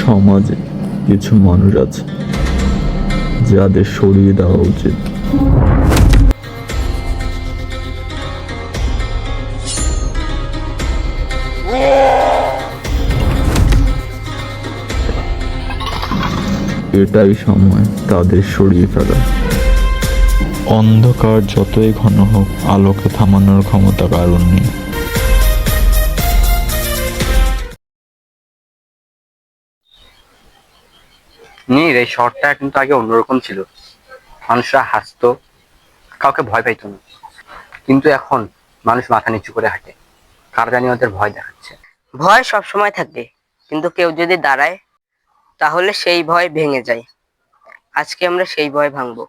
সমাজে কিছু মানুষ আছে যাদের সরিয়ে দেওয়া উচিত। এটাই সময় তাদের সরিয়ে ফেলা। অন্ধকার যতই ঘন হোক, আলোকে থামানোর ক্ষমতা কারণ নেই। এই শহরটা কিন্তু আগে অন্যরকম ছিল। মানুষরা হাসতো, কাউকে ভয় পাইতো না। কিন্তু এখন মানুষ মাথা নিচু করে হাঁটে, কার জানি ওদের ভয় দেখাচ্ছে। ভয় সব সময় থাকে, কিন্তু কেউ যদি দাঁড়ায় তাহলে সেই ভয় ভেঙে যায়। আজকে আমরা সেই ভয় ভাঙবো।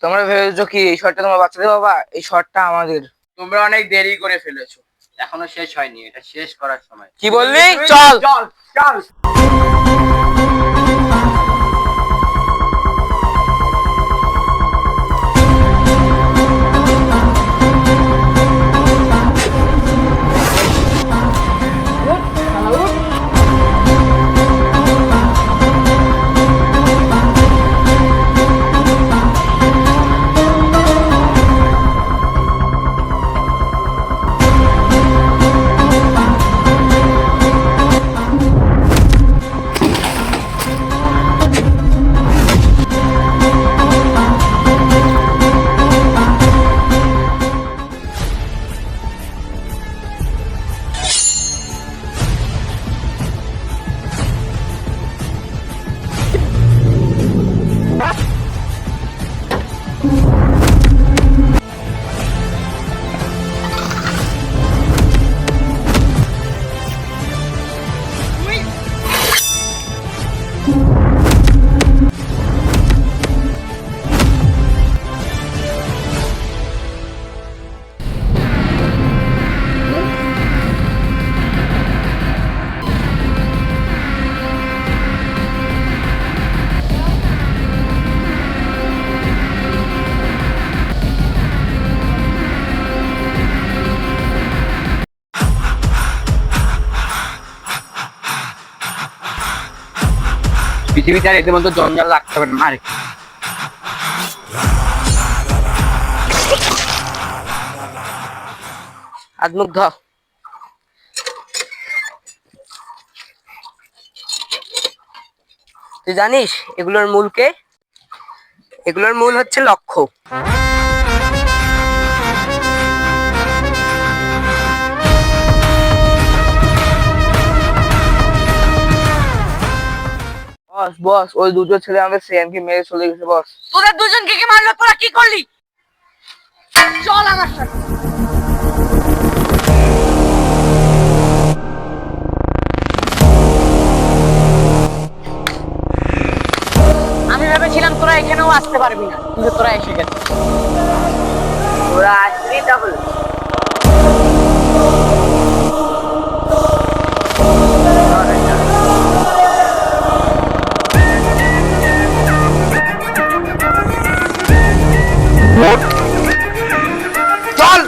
তোমরা ভেবেছো কি এই শহরটা তোমার বাচ্চাদের? বাবা, এই শহরটা আমাদের। তোমরা অনেক দেরি করে ফেলেছো। এখনো শেষ হয়নি, এটা শেষ করার সময়। কি বললি? চল চল চল। পৃথিবীতে আর এদের মতো জঞ্জাল রাখতে হবে না। আরে হাত মুখ ধো। তুই জানিস এগুলোর মূল কে? এগুলোর মূল হচ্ছে লক্ষ্য। বস বস, ওই দুটো ছেলে আমাদের সিএমকে মেরে চলে গেছে বস। তোদের দুজনকে কি মারলো? তোরা কি করলি? চল আমার সাথে। আমি ভেবেছিলাম তোরা এখানেও আসতে পারবি না, কিন্তু তোরা এসে গেছিস। তোরা আসবি তাহলে। চল।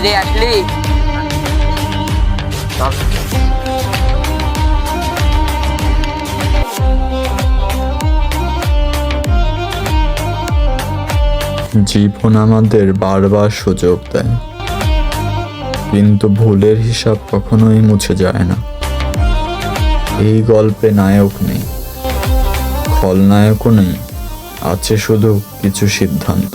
কিরে আসলি? চল। জীবন আমাদের বারবার সুযোগ দেয়, কিন্তু ভুলের হিসাব কখনোই মুছে যায় না। এই গল্পে নায়ক নেই, খলনায়কও নেই, আছে শুধু কিছু সিদ্ধান্ত।